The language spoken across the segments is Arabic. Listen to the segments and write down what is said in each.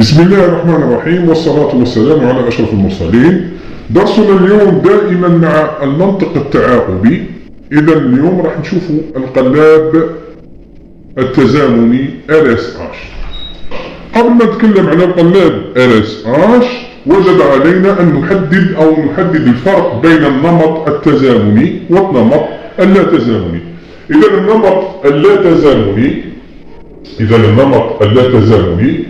بسم الله الرحمن الرحيم، والصلاة والسلام على أشرف المرسلين. درسنا اليوم دائما مع المنطق التعاقبي. إذا اليوم راح نشوفوا القلاب التزامني RSH. قبل ما نتكلم عن القلاب RSH وجب علينا أن نحدد الفرق بين النمط التزامني والنمط اللا تزامني. إذا النمط اللا تزامني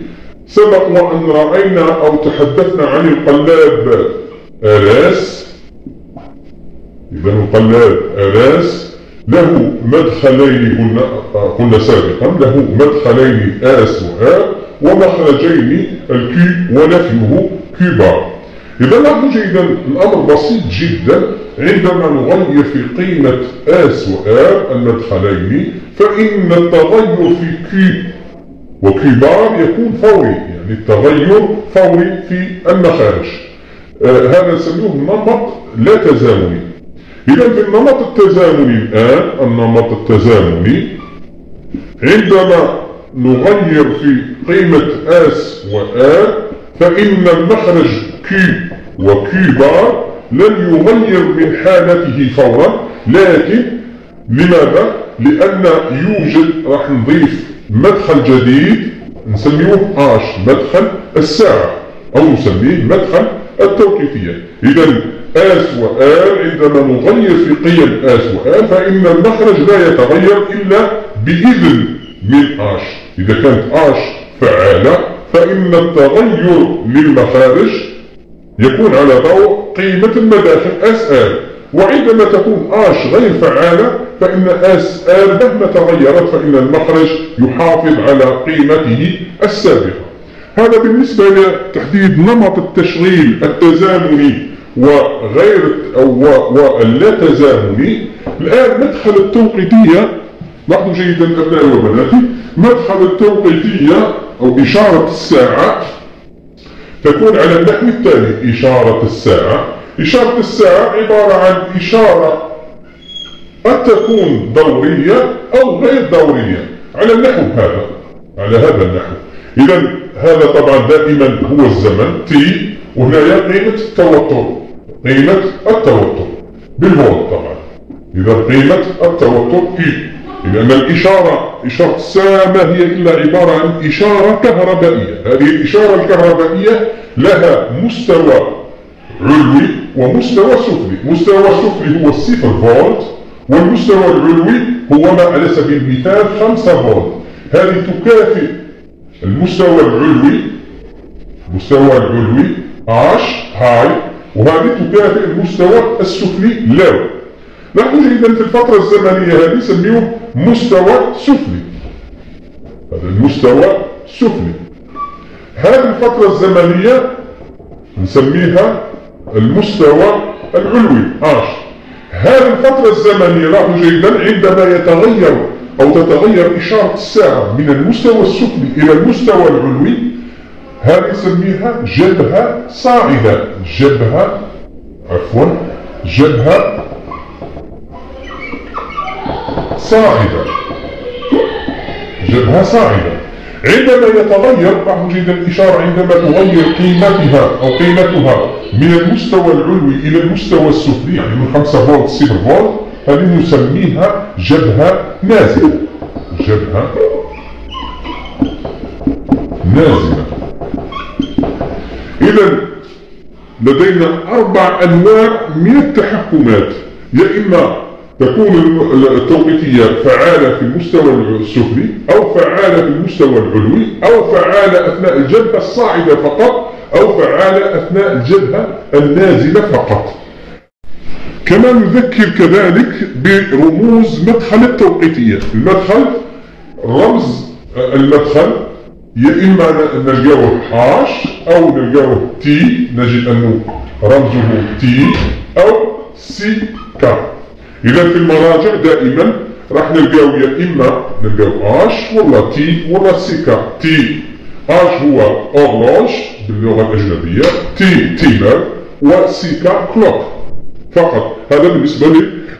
سبق وأن رأينا أو تحدثنا عن القلاب RS. إذا القلاب RS له مدخلين، قلنا سابقا له مدخلين S و R ومخرجين الكي ونفيه كي بار. إذا لاحظوا جيدا الأمر بسيط جدا. عندما نغير في قيمة S و R المدخلين فإن التغير في كي وكي بار يكون فوري، يعني التغير فوري في المخارج. هذا نسميه النمط لا تزامني. إذا في النمط التزامني الآن، النمط التزامني عندما نغير في قيمة S و R فإن المخرج كي وكي بار لن يغير من حالته فورا، لكن لماذا؟ لأن يوجد، راح نضيف مدخل جديد نسميه H، مدخل الساعة، أو نسميه مدخل التوقيتية. إذا S و R عندما نغير في قيم S و R فإن المخرج لا يتغير إلا بإذن من H. إذا كانت H فعالة فإن التغير للمخارج يكون على ضوء قيمة المداخل SR، وعندما تكون H غير فعالة فإن SR مهما تغيرت فإن المخرج يحافظ على قيمته السابقة. هذا بالنسبة لتحديد نمط التشغيل التزامني وغير واللا تزامني. الآن مدخل التوقيتية، لاحظوا جيدا أبنائي وبناتي، مدخل التوقيتية أو إشارة الساعة تكون على النحو التالي. إشارة الساعة عبارة عن إشارة قد تكون دورية أو غير دورية على النحو هذا، على هذا النحو. إذا هذا طبعا دائما هو الزمن T، وهنا قيمة التوتر بالفولت طبعا. إذا قيمة التوتر T، لأن إشارة الساعة ما هي إلا عبارة عن إشارة كهربائية. هذه الإشارة الكهربائية لها مستوى علوي ومستوى سفلي. مستوى السفلي هو 0 فولت، والمستوى العلوي هو ما على سبيل المثال 5 فولت. هذه تكافئ المستوى العلوي H هاي، وهذه تكافئ المستوى السفلي لو. لاحظوا جيدا في الفترة الزمنية هذه نسميه مستوى سفلي. هذا المستوى السفلي. هذه الفترة الزمنية نسميها المستوى العلوي H. هذه الفترة الزمنية لاحظوا جيدا عندما يتغير أو تتغير إشارة الساعة من المستوى السفلي إلى المستوى العلوي، هذه نسميها جبهة صاعدة. جبهة صاعدة. عندما يتغير، لاحظوا جيدا الإشارة عندما تغير قيمتها من المستوى العلوي إلى المستوى السفلي، يعني من 5 فولت 0 فولت، هذه نسميها جبهة نازلة. إذا لدينا 4 أنواع من التحكمات. يا إما تكون التوقيتية فعالة في المستوى السفلي، أو فعالة في المستوى العلوي، أو فعالة أثناء الجبهة الصاعدة فقط، أو فعالة أثناء الجبهة النازلة فقط. كما نذكر كذلك برموز مدخل التوقيتية. رمز المدخل يا إما نلقاه H أو نلقاه T، نجد أنه رمزه T أو CK. إذا في المراجع دائما راح نلقاه يا إما نلقاه H ولا T ولا CK. H هو horloge باللغة الأجنبية، T timer، و CK clock فقط. هذا بالنسبة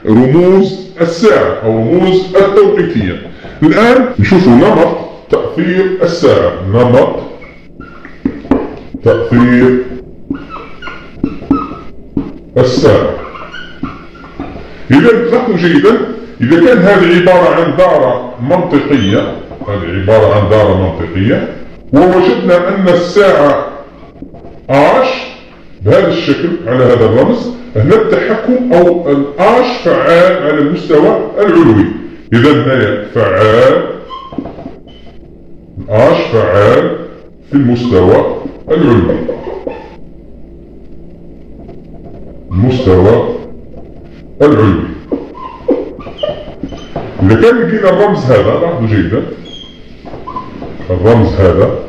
لرموز الساعة أو رموز التوقيتية. الآن نشوف نمط تأثير الساعة. نمط تأثير الساعة. إذا لاحظوا جيدا، إذا كان هذه عبارة عن دارة منطقية، ووجدنا أن الساعة آش بهذا الشكل على هذا الرمز، هنا التحكم أو الآش فعال على المستوى العلوي. إذا هنا فعال، آش فعال في المستوى العلوي، المستوى العلوي. إذا كان لقينا الرمز هذا، لاحظوا جيدا، الرمز هذا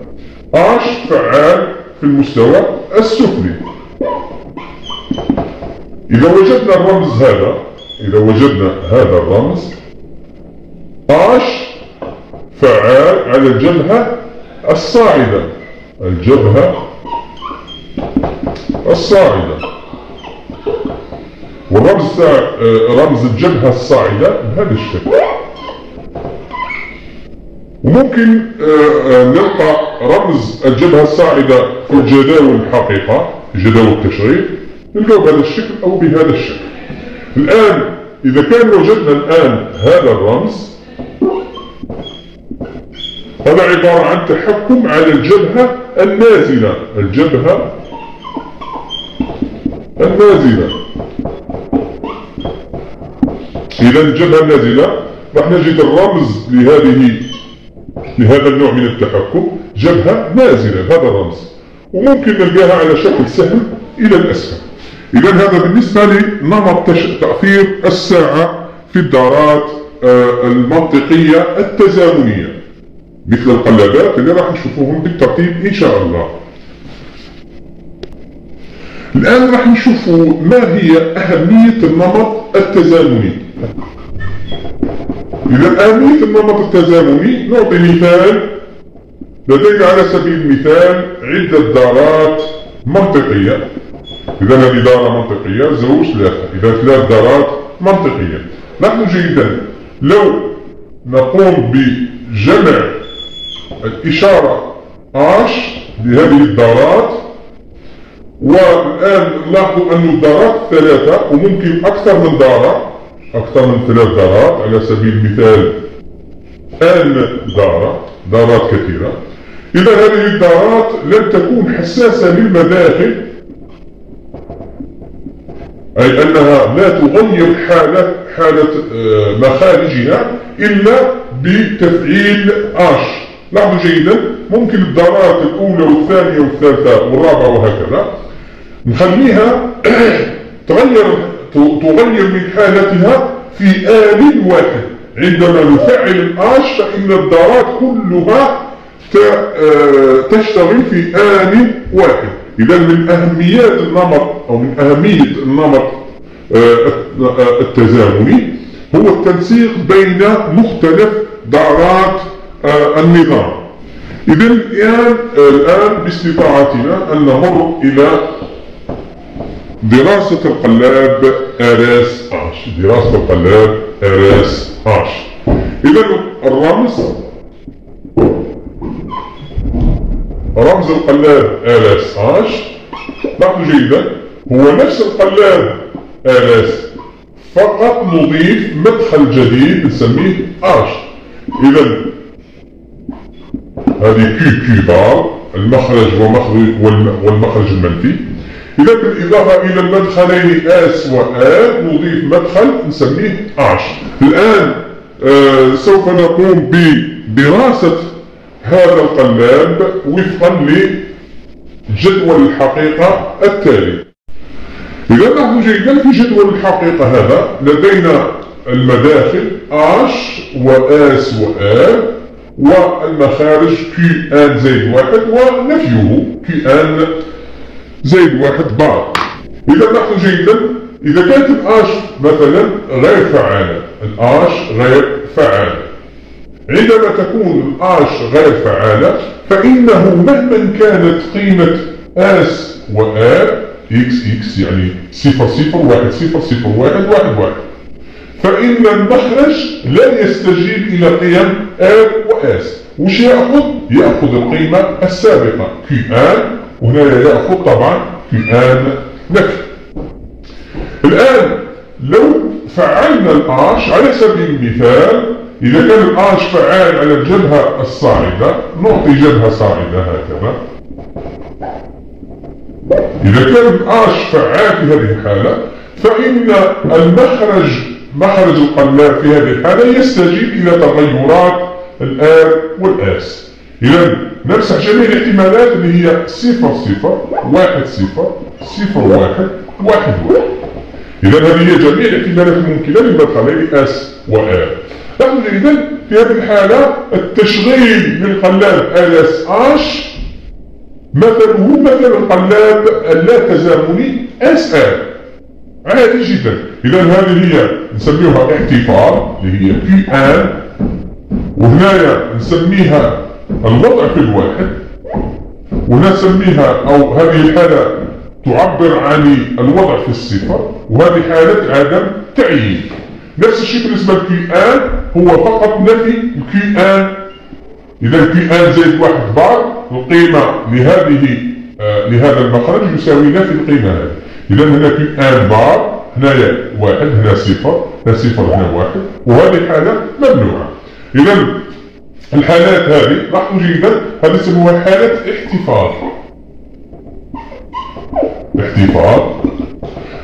آش فعال في المستوى السفلي. إذا وجدنا الرمز هذا، الرمز آش فعال على الجبهة الصاعدة، والرمز رمز الجبهة الصاعدة بهذا الشكل. وممكن نلقى رمز الجبهة الصاعدة في الجداول الحقيقة، في جداول التشغيل، نلقاه بهذا الشكل أو بهذا الشكل. الآن إذا كان وجدنا الآن هذا الرمز، هذا عبارة عن تحكم على الجبهة النازلة، إذا الجبهة النازلة راح نجد الرمز لهذا النوع من التحكم جبهة نازلة، هذا الرمز، وممكن نلقاها على شكل سهم إلى الأسفل. إذا هذا بالنسبة لنمط تأثير الساعة في الدارات المنطقية التزامنية، مثل القلابات اللي راح نشوفوهم بالترتيب إن شاء الله. الآن راح نشوفوا ما هي أهمية النمط التزامني. إذا أهمية النمط التزامني، نعطي مثال. لدينا على سبيل المثال عدة دارات منطقية. إذا هذه دارة منطقية، 2 3، إذا 3 دارات منطقية. لاحظوا جيدا، لو نقوم بجمع الإشارة آش لهذه الدارات، والآن نلاحظوا أن الدارات 3 وممكن أكثر من 3 دارات، على سبيل المثال دارات كثيرة. إذا هذه الدارات لن تكون حساسة للمداخل، أي أنها لا تغير حالة مخارجها إلا بتفعيل آش. لاحظوا جيدا، ممكن الدارات الأولى والثانية والثالثة والرابعة وهكذا نخليها تغير من حالتها في آن واحد. عندما نفعل الآش فإن الدارات كلها تشتغل في آن واحد. إذا من أهميات النمط أو من أهمية النمط التزامني هو التنسيق بين مختلف دارات النظام. إذا الآن باستطاعتنا أن نمر إلى دراسة القلاب RS-H. إذا رمز القلاب RS-H، لاحظوا جيدا، هو نفس القلاب RS، فقط نضيف مدخل جديد نسميه H. إذا هذه Q بار، المخرج والمخرج المنفي. إذا بالإضافة إلى المدخلين S و A نضيف مدخل نسميه H. الآن سوف نقوم بدراسة هذا القلاب وفقا لجدول الحقيقة التالي. إذا لاحظوا جيدا، في جدول الحقيقة هذا لدينا المداخل H و S و A، والمخارج Q1 زائد 1 ونفيه Q1 زائد 1 بار. إذا لاحظوا جيدا، إذا كانت الآش مثلا غير فعالة، عندما تكون الآش غير فعالة فإنه مهما كانت قيمة S و A XX، يعني 0 0 1 0 0 1 1 1، فإن المخرج لا يستجيب إلى قيم R و S. وش يأخذ؟ يأخذ القيمة السابقة Q1 وهنا يأخذ طبعا كيان نفي. الآن لو فعلنا الآش على سبيل المثال، إذا كان الآش فعال على الجبهة الصاعدة نعطي جبهة صاعدة هكذا. إذا كان الآش فعال في هذه الحالة فإن مخرج القلاب في هذه الحالة يستجيب إلى تغيرات الآر والآس. إذا نمسح جميع الاحتمالات اللي هي 0 0 1 0 0 1 1 1. إذا هذه هي جميع الاحتمالات الممكنة للمدخلين اس وآر. لاحظوا جيدا في هذه الحالة التشغيل للقلاب LS H مثله مثل القلاب اللا تزامني SR عادي جدا. إذا هذه هي نسميها احتفاظ اللي هي QN، وهنايا نسميها الوضع في الواحد، وهنا نسميها أو هذه الحالة تعبر عن الوضع في الصفر، وهذه حالة عدم تعيين. نفس الشيء بالنسبة للQN هو فقط نفي الQN. إذا QN زائد 1 بار القيمة لهذا المخرج يساوي نفي القيمة هذه. إذا هنا QN بار، هنا 1 هنا 0 هنا 0 هنا 1، وهذه الحالة ممنوعة. إذا الحالات هذه لاحظوا جيدا هذه يسموها حالة احتفاظ.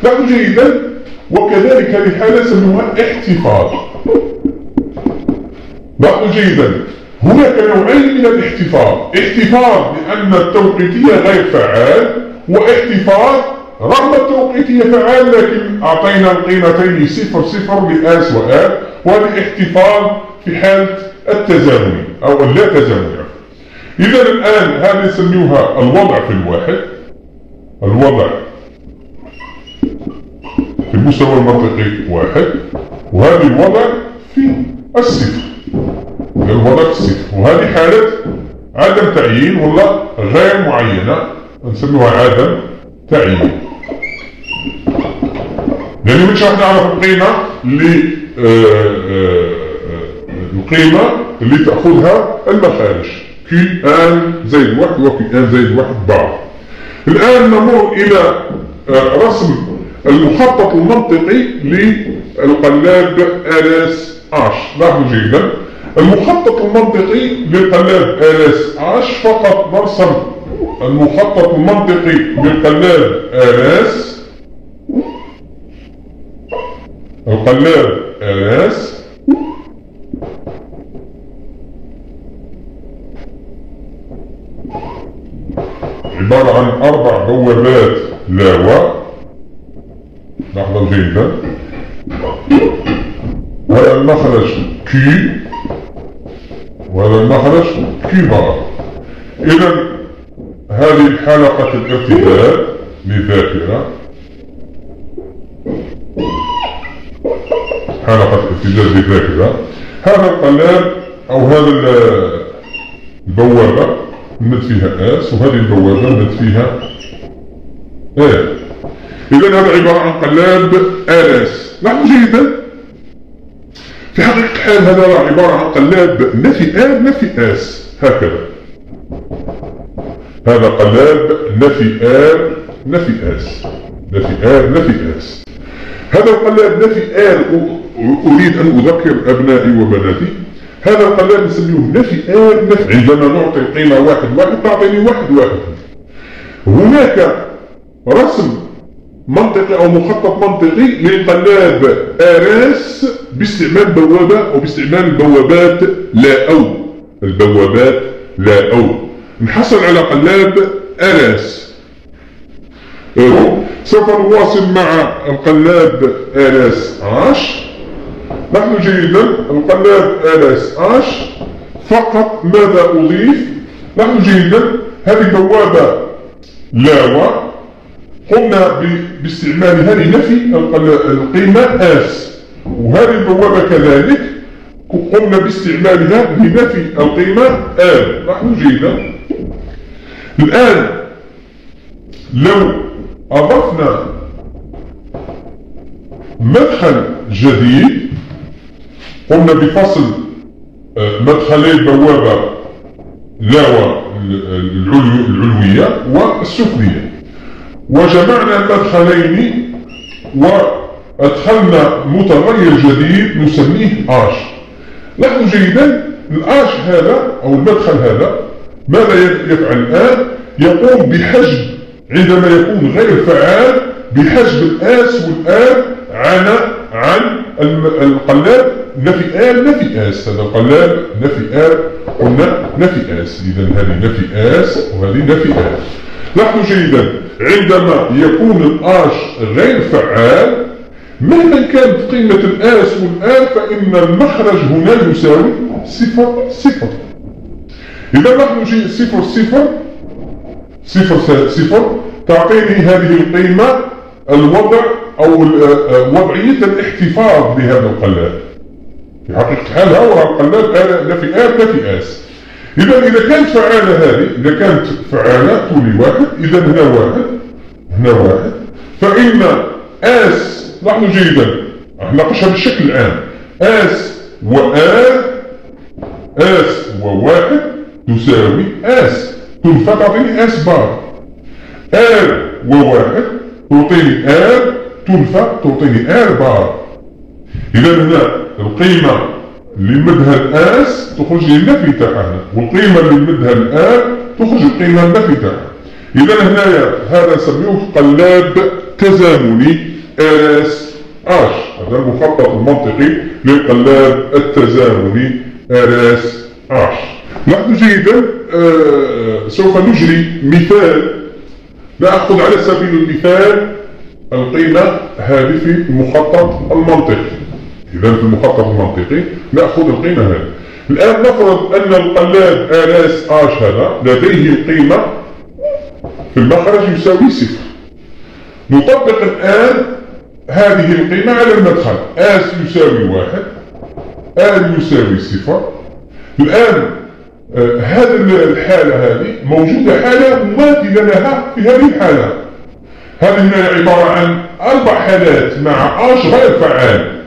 لاحظوا جيدا، وكذلك هذه الحالة يسموها احتفاظ. لاحظوا جيدا هناك نوعين من الاحتفاظ: احتفاظ لأن التوقيتية غير فعال، واحتفاظ رغم التوقيتية فعال لكن أعطينا القيمتين 0 0 لآس وآر، وهذا احتفاظ في حالة التزامني أو اللا تزامني. إذا الآن هذه نسميها الوضع في الواحد، الوضع في المستوى المنطقي 1، وهذه الوضع في الصفر، الوضع في الصفر، وهذه حالة عدم تعيين ولا غير معينة نسميها عدم تعيين. يعني مش راح نعرف القيمة القيمة اللي تأخذها المخارج QN زائد 1 و QN زائد 1 بار. الآن نمر إلى رسم المخطط المنطقي للقلاب LS-H. لاحظوا جيدا المخطط المنطقي للقلاب LS-H فقط نرسم المخطط المنطقي للقلاب القلاب LS عبارة عن 4 بوابات لاوى. لاحظوا جيدا هذا المخرج Q وهذا المخرج Q بار. إذا هذه حلقة الارتداد للذاكرة، حلقة الارتداد للذاكرة. هذا القلاب أو هذا البوابة نمد فيها اس، وهذه البوابة نمد فيها A. إذا هذا عبارة عن قلاب LS. لاحظوا جيدا في حقيقة الحال هذا عبارة عن قلاب نفي A نفي S هكذا. هذا قلاب نفي A نفي S، نفي A نفي S. هذا القلاب نفي A أريد أن أذكر أبنائي وبناتي هذا القلاب نسميه نفي A نفي. عندما نعطي القيمة 1 1 تعطيني 1 1. هناك رسم منطقي أو مخطط منطقي للقلاب RS باستعمال بوابة أو باستعمال البوابات لا أو البوابات لا أو نحصل على قلاب RS. سوف نواصل مع القلاب LS-H. نحن جيدا القلاب LS-H فقط ماذا أضيف؟ نحن جيدا هذه بوابة لاوى قمنا باستعمالها لنفي القيمة S، وهذه البوابة كذلك قمنا باستعمالها لنفي القيمة R. لاحظوا جيدا الآن لو أضفنا مدخل جديد قمنا بفصل مدخلي البوابة لاوى العلوية والسفلية، وجمعنا المدخلين وأدخلنا متغير جديد نسميه آش. لاحظوا جيدا الآش هذا أو المدخل هذا ماذا يفعل الآن؟ يقوم بحجب عندما يكون غير فعال بحجب الآس والآن عن القلاب نفي آل نفي آس. هذا القلاب نفي آل قلنا نفي آس، إذا هذه نفي آس وهذه نفي آس. لاحظوا جيدا عندما يكون الآش غير فعال مهما كانت قيمة الآس والآل فإن المخرج هنا يساوي صفر صفر. إذا لاحظوا جيدا صفر صفر صفر صفر تعطيني هذه القيمة الوضع أو وضعية الاحتفاظ بهذا القلاب. في حقيقة الحال هو القلاب نفي آل نفي آس. إذا كانت فعالة هذه، إذا كانت فعالة تولي واحد، إذا هنا واحد هنا واحد، فإن آس لاحظوا جيدا نناقشها بالشكل الآن آس وآل آس وواحد تساوي آس تنفى تعطيني آس بار، آل وواحد تعطيني آل تنفى تعطيني آل بار. إذا هنا القيمة اللي مدها الآس تخرج لي النفي تاعها، والقيمة اللي مدها الآل تخرج القيمة النفي تاعها. إذا هنايا هذا نسميوه قلاب تزامني آس آش. هذا المخطط المنطقي للقلاب التزامني آس آش. لاحظوا جيدا سوف نجري مثال. نأخذ على سبيل المثال القيمة هذه في المخطط المنطقي. إذا في المخطط المنطقي نأخذ القيمة هذه. الآن نفرض أن القلاب آس آش هذا لديه القيمة في المخرج يساوي صفر. نطبق الآن هذه القيمة على المدخل آس يساوي واحد، آل يساوي صفر. الآن هذه الحالة هذه موجودة حالة مماثلة لها في هذه الحالة. هذه هنا عبارة عن 4 حالات مع آش غير فعال.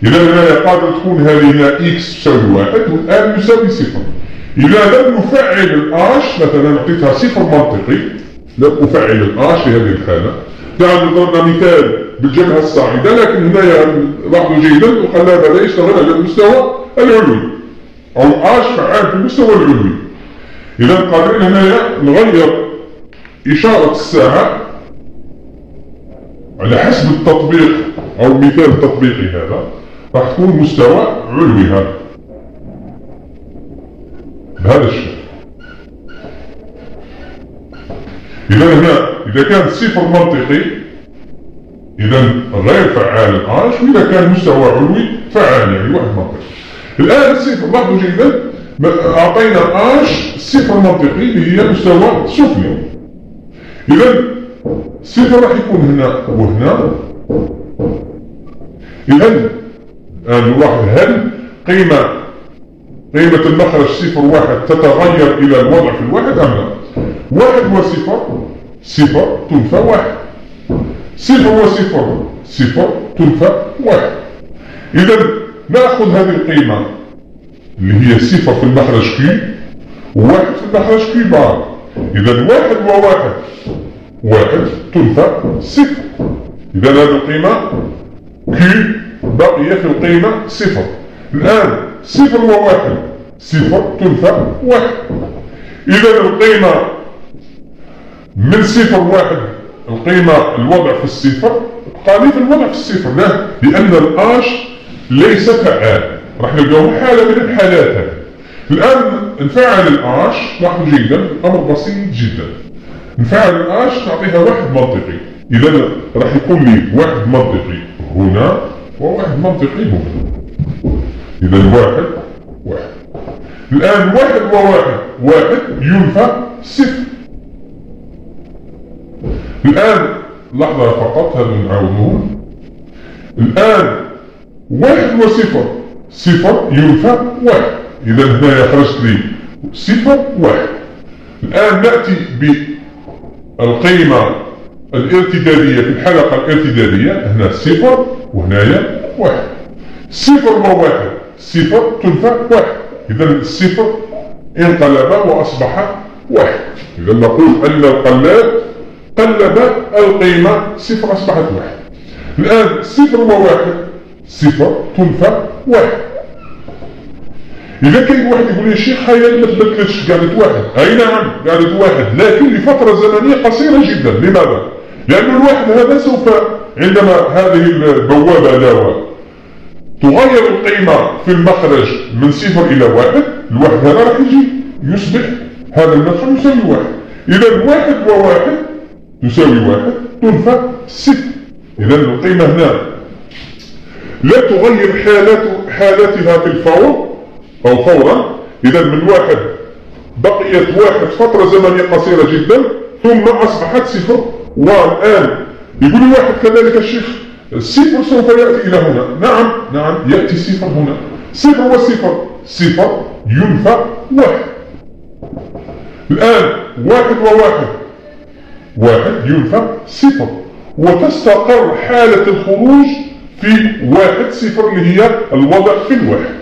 إذا هنا قادر تكون هذه هنا إكس تساوي واحد والآل يساوي صفر. إذا لم نفعل الآش مثلا أعطيتها صفر منطقي، لم أفعل الآش في هذه الحالة. يعني ضربنا مثال بالجبهة الصاعدة، لكن هنا لاحظوا جيدا القلاب هذا يشتغل على المستوى العلوي أو الآش فعال في المستوى العلوي. إذا قادرين هنا نغير إشارة الساعة على حسب التطبيق أو المثال التطبيقي هذا راح تكون مستوى علوي هذا بهذا الشكل. إذا هنا إذا كان صفر منطقي إذا غير فعال الآش، وإذا كان مستوى علوي فعال يعني واحد منطقي. الآن الصفر لاحظوا جيدا أعطينا آش صفر منطقي اللي هي مستوى سفلي. إذا صفر راح يكون هنا وهنا. إذا نلاحظ هل قيمة المخرج صفر واحد تتغير إلى الوضع في الواحد أم لا؟ واحد وصفر صفر تنفى واحد، صفر وصفر صفر تنفى واحد. إذا نأخذ هذه القيمة اللي هي صفر في المخرج كي وواحد في المخرج كي بار. إذا واحد وواحد واحد تنفى صفر. إذا هذه القيمة كي بقي في القيمة صفر. الآن صفر وواحد صفر تنفى واحد. إذا القيمة من صفر واحد القيمة الوضع في الصفر قال في الوضع في الصفر. لا، لأن الآش ليس فعال. راح نلقاو حالة من الحالات هذه. الآن نفعل الآش. لاحظوا جيدا الأمر بسيط جدا. نفعل الآش نعطيها واحد منطقي. إذا راح يكون لي واحد منطقي هنا وواحد منطقي هنا. إذا واحد واحد. الآن واحد وواحد واحد ينفى صفر. الآن لحظة فقط هذا نعاودوهم. الآن واحد وصفر صفر ينفى واحد. إذا هنا خرجت لي صفر واحد. الآن نأتي بالقيمة الارتدادية في الحلقة الارتدادية. هنا صفر وهنايا واحد. صفر وواحد صفر تنفى واحد. إذا الصفر انقلب وأصبح واحد. إذا نقول أن القلاب قلب القيمة صفر أصبحت واحد. الآن صفر وواحد، صفر تنفى واحد. إذا كان واحد يقول لي شيخ هيا ما تبدلتش قاعدة واحد، أي نعم قاعدة واحد، لكن لفترة زمنية قصيرة جدا. لماذا؟ لأن الواحد هذا سوف عندما هذه البوابة لاوى تغير القيمة في المخرج من صفر إلى واحد، الواحد هذا راح يجي يصبح هذا المدخل يساوي واحد. إذا واحد وواحد تساوي واحد تنفى صفر. إذا القيمة هنا لا تغير حالتها في الفور أو فورا. إذا من واحد بقيت واحد فترة زمنية قصيرة جدا ثم أصبحت صفر. والآن يقول لي واحد كذلك الشيخ الصفر سوف يأتي إلى هنا. نعم يأتي صفر هنا. صفر وصفر صفر ينفى واحد. الآن واحد وواحد واحد ينفى صفر، وتستقر حالة الخروج في واحد صفر اللي هي الوضع في الواحد.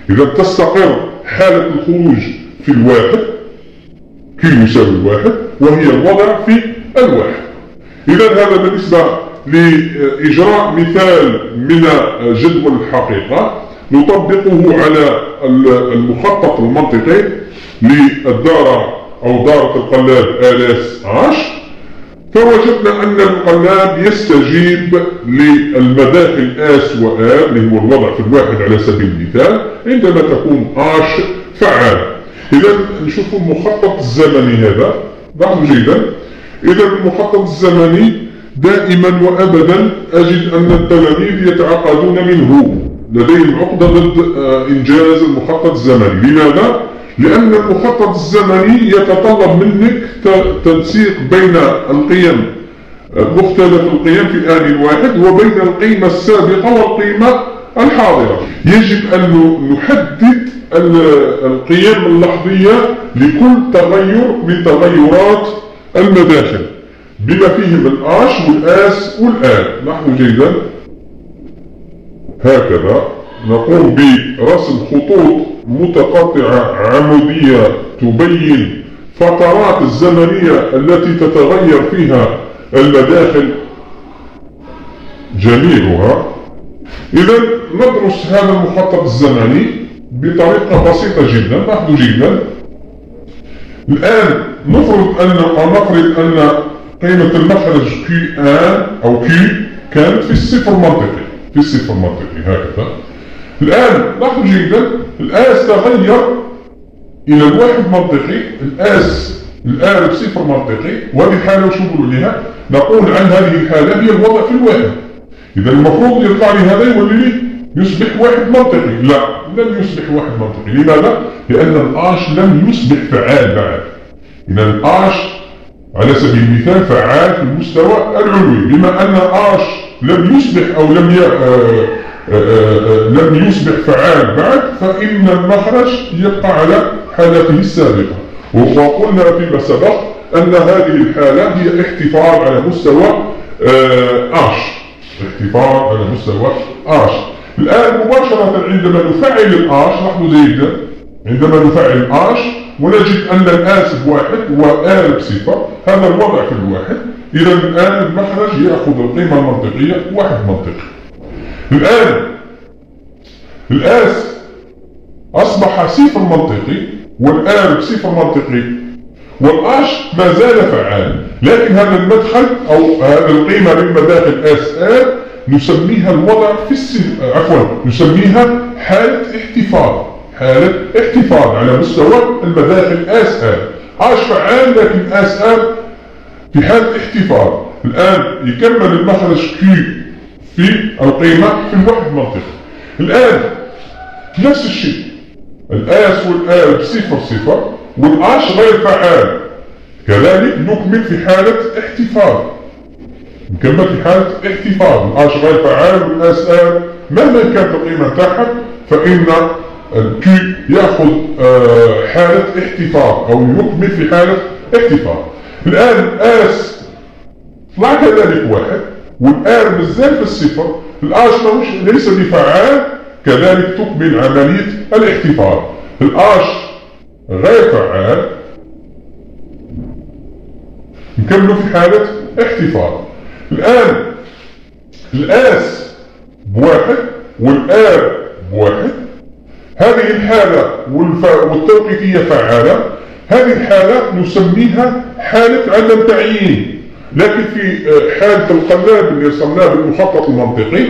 إذا تستقر حالة الخروج في الواحد كي يساوي الواحد وهي الوضع في الواحد. إذا هذا بالنسبة لإجراء مثال من جدول الحقيقة نطبقه على المخطط المنطقي للدارة أو دارة القلاب آلاس عاش. فوجدنا أن القلاب يستجيب للمداخل آس وآ اللي هو الوضع في الواحد على سبيل المثال عندما تكون آش فعالة. إذا نشوف المخطط الزمني هذا لاحظوا جيدا. إذا المخطط الزمني دائما وأبدا أجد أن التلاميذ يتعقدون منه، لديهم عقدة ضد إنجاز المخطط الزمني. لماذا؟ لأن المخطط الزمني يتطلب منك تنسيق بين القيم مختلف القيم في آن واحد وبين القيمة السابقة والقيمة الحاضرة. يجب أن نحدد القيم اللحظية لكل تغير من تغيرات المداخل بما فيهم الآش والآس والآن. لاحظوا جيدا هكذا نقوم برسم خطوط متقاطعة عمودية تبين فترات الزمنية التي تتغير فيها المداخل جميعها. إذا ندرس هذا المخطط الزمني بطريقة بسيطة جدا. لاحظوا جيدا الآن نفرض أن قيمة المخرج Q1 أو Q كانت في الصفر منطقي هكذا. الآن لاحظوا جيدا الآس تغير إلى الواحد منطقي، الآن بصفر منطقي، وهذه الحالة وش نقول لها؟ نقول عن هذه الحالة هي الوضع في الواحد. إذا المفروض يطلع لي هذا يولي لي يصبح واحد منطقي. لا، لم يصبح واحد منطقي. لماذا؟ لأن الآش لم يصبح فعال بعد. إذا الآش على سبيل المثال فعال في المستوى العلوي. بما أن آش لم يصبح أو لم يصبح فعال بعد فإن المخرج يبقى على حالته السابقة. وقلنا فيما سبق أن هذه الحالة هي احتفاظ على مستوى آش. الآن مباشرة عندما نفعل الآش لاحظوا جيدا عندما نفعل الآش ونجد أن الآس بواحد وآل بصفر، هذا الوضع في الواحد. إذا الآن المخرج يأخذ القيمة المنطقية واحد منطقي. الآن الآس أصبح صفر منطقي والآل بصفر منطقي والآش ما زال فعال، لكن هذا المدخل أو هذه القيمة من مداخل آس آل نسميها الوضع في نسميها حالة احتفاظ على مستوى المداخل آس آل. آش فعال لكن آس آل في حالة احتفاظ. الآن يكمل المخرج Q في القيمة في الواحد منطقي. الآن نفس الشيء الآس والآل صفر والآش غير فعال، كذلك نكمل في حالة احتفاظ. الآش غير فعال والآس آل مهما كانت القيمة تاعها فإن الكي يأخذ حالة احتفاظ أو يكمل في حالة احتفاظ. الآن آس طلع كذلك واحد والآل مازال في الصفر، الآش ليس بفعال، كذلك تكمل عملية الاحتفاظ. الآش غير فعال نكملوا في حالة احتفاظ. الآن الآس بواحد والآر بواحد، هذه الحالة والتوقيتية فعالة، هذه الحالة نسميها حالة عدم تعيين. لكن في حالة القلاب اللي رسمناه بالمخطط المنطقي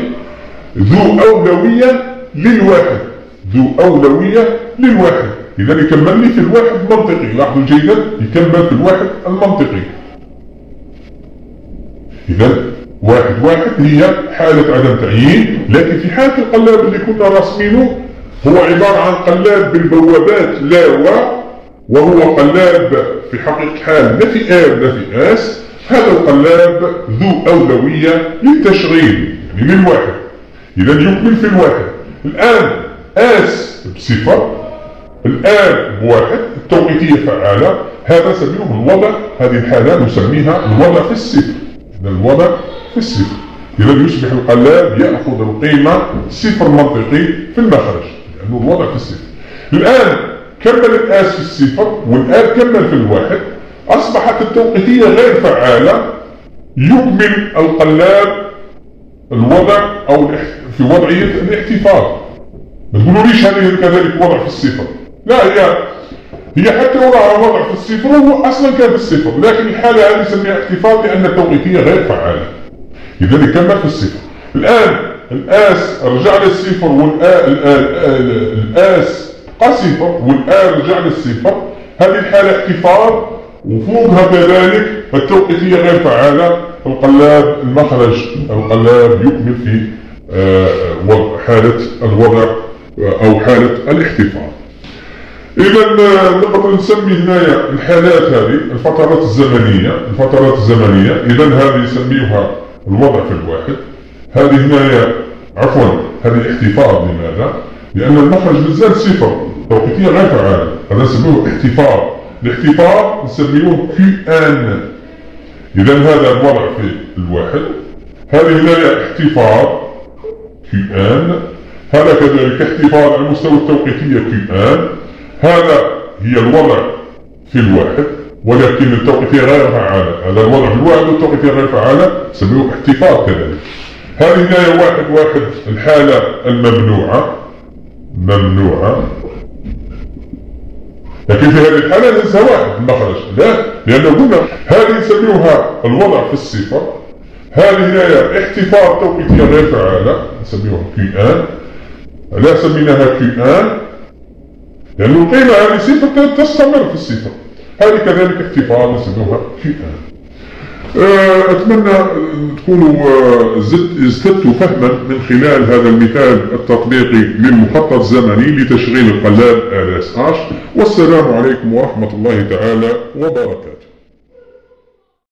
ذو أولوية للواحد، ذو أولوية للواحد. إذا يكمل لي في الواحد المنطقي، لاحظوا جيدا، يكمل في الواحد المنطقي. إذا واحد هي حالة عدم تعيين. لكن في حالة القلاب اللي كنا راسمينه هو عبارة عن قلاب بالبوابات لا وهو قلاب في حقيقة الحال لا في آر لا في آس. هذا القلاب ذو أولوية للتشغيل يعني للواحد. إذا يكمل في الواحد. الآن آس بصفر، الآن بواحد، التوقيتية فعالة، هذا سميه الوضع. هذه الحالة نسميها الوضع في الصفر. الوضع في الصفر. إذا يصبح القلاب يأخذ القيمة صفر منطقي في المخرج لأنه الوضع في الصفر. الآن كمل الآس في الصفر والآن كمل في الواحد، أصبحت التوقيتية غير فعالة. يكمل القلاب الوضع أو في وضعية الاحتفاظ. ما تقولوليش هذه كذلك وضع في الصفر، لا، هي حتى وضع في الصفر هو أصلا كان في الصفر، لكن الحالة هذه نسميها احتفاظ لأن التوقيتية غير فعالة. إذا يكمل في الصفر. الآن الآس رجع للصفر الآس قصفر والآن رجع للصفر. هذه الحالة احتفاظ، وفوقها كذلك التوقيتية غير فعالة. القلاب المخرج القلاب يكمل في حالة الوضع أو حالة الاحتفاظ. إذا نقدر نسمي هنا الحالات هذه الفترات الزمنية. إذا هذه نسميها الوضع في الواحد. هذه هنا هذه الاحتفاظ. لماذا؟ لأن المخرج مازال صفر، توقيتية غير فعالة، هذا نسميه احتفاظ. الاحتفاظ نسميه QN. إذا هذا الوضع في الواحد. هذه هنا احتفاظ QN. هذا كذلك احتفاظ على مستوى التوقيتية QN. هذا هي الوضع في الواحد ولكن التوقيتية غير فعالة. هذا الوضع في الواحد والتوقيتية غير فعالة نسميه احتفاظ كذلك. هذه هنا واحد الحالة الممنوعة. لكن في هذه الحالة ليس واحد المخرج، لا، لأنه قلنا هذه نسميها الوضع في الصفر. هذه هنا احتفاظ توقيتية غير فعالة نسميها QN. لا سميناها QN لأن القيمة هذه صفر تستمر في الصفر. هذه كذلك احتفاظ نسميها QN. أتمنى تكونوا ازددتوا فهما من خلال هذا المثال التطبيقي للمخطط الزمني لتشغيل القلاب LSH. والسلام عليكم ورحمة الله تعالى وبركاته.